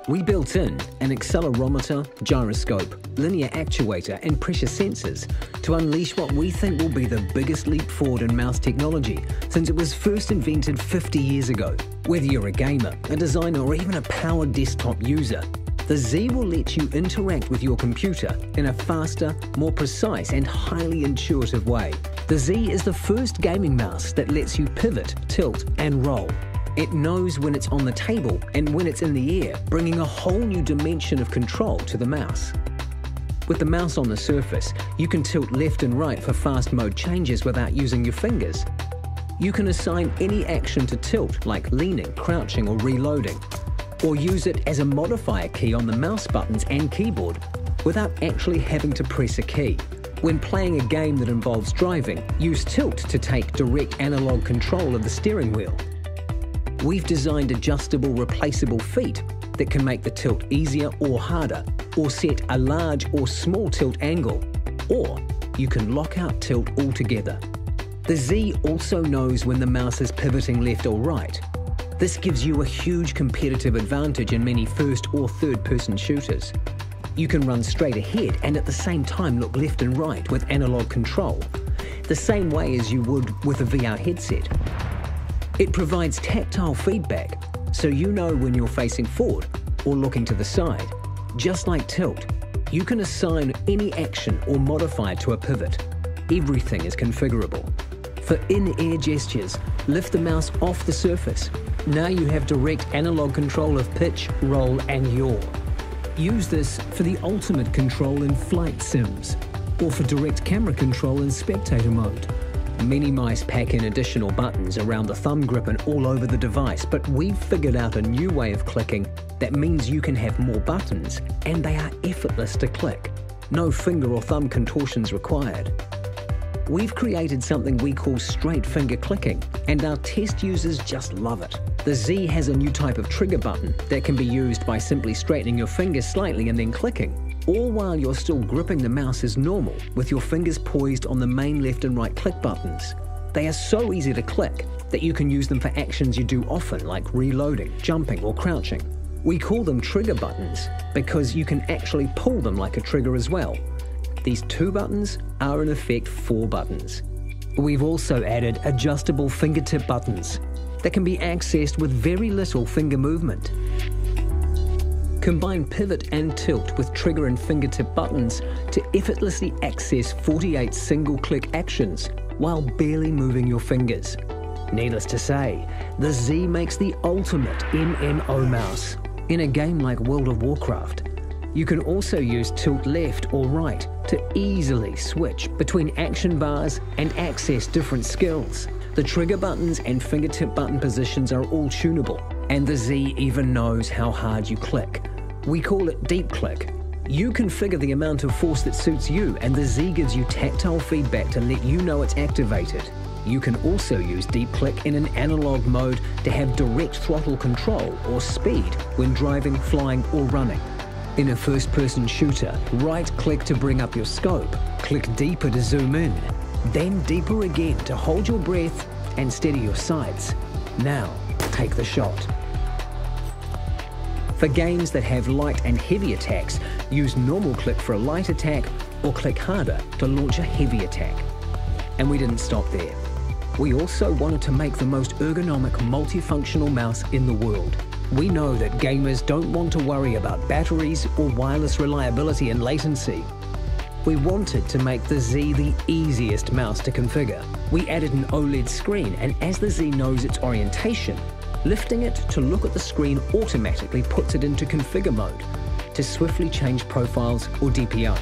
We built in an accelerometer, gyroscope, linear actuator and pressure sensors to unleash what we think will be the biggest leap forward in mouse technology since it was first invented 50 years ago. Whether you're a gamer, a designer or even a power desktop user, the Z will let you interact with your computer in a faster, more precise and highly intuitive way. The Z is the first gaming mouse that lets you pivot, tilt and roll. It knows when it's on the table and when it's in the air, bringing a whole new dimension of control to the mouse. With the mouse on the surface, you can tilt left and right for fast mode changes without using your fingers. You can assign any action to tilt, like leaning, crouching or reloading, or use it as a modifier key on the mouse buttons and keyboard without actually having to press a key. When playing a game that involves driving, use tilt to take direct analog control of the steering wheel. We've designed adjustable, replaceable feet that can make the tilt easier or harder, or set a large or small tilt angle, or you can lock out tilt altogether. The Z also knows when the mouse is pivoting left or right. This gives you a huge competitive advantage in many first or third-person shooters. You can run straight ahead and at the same time look left and right with analog control, the same way as you would with a VR headset. It provides tactile feedback, so you know when you're facing forward or looking to the side. Just like tilt, you can assign any action or modify to a pivot. Everything is configurable. For in-air gestures, lift the mouse off the surface. Now you have direct analog control of pitch, roll and yaw. Use this for the ultimate control in flight sims, or for direct camera control in spectator mode. Many mice pack in additional buttons around the thumb grip and all over the device, but we've figured out a new way of clicking that means you can have more buttons and they are effortless to click. No finger or thumb contortions required. We've created something we call straight finger clicking, and our test users just love it. The Z has a new type of trigger button that can be used by simply straightening your fingers slightly and then clicking, all while you're still gripping the mouse as normal with your fingers poised on the main left and right click buttons. They are so easy to click that you can use them for actions you do often, like reloading, jumping or crouching. We call them trigger buttons because you can actually pull them like a trigger as well. These 2 buttons are in effect 4 buttons. We've also added adjustable fingertip buttons that can be accessed with very little finger movement. Combine pivot and tilt with trigger and fingertip buttons to effortlessly access 48 single-click actions while barely moving your fingers. Needless to say, the Z makes the ultimate MMO mouse in a game like World of Warcraft. You can also use tilt left or right to easily switch between action bars and access different skills. The trigger buttons and fingertip button positions are all tunable, and the Z even knows how hard you click. We call it deep click. You configure the amount of force that suits you, and the Z gives you tactile feedback to let you know it's activated. You can also use deep click in an analog mode to have direct throttle control or speed when driving, flying or running. In a first-person shooter, right-click to bring up your scope, click deeper to zoom in, then deeper again to hold your breath and steady your sights. Now, take the shot. For games that have light and heavy attacks, use normal click for a light attack or click harder to launch a heavy attack. And we didn't stop there. We also wanted to make the most ergonomic multifunctional mouse in the world. We know that gamers don't want to worry about batteries or wireless reliability and latency. We wanted to make the Z the easiest mouse to configure. We added an OLED screen, and as the Z knows its orientation, lifting it to look at the screen automatically puts it into configure mode to swiftly change profiles or DPI.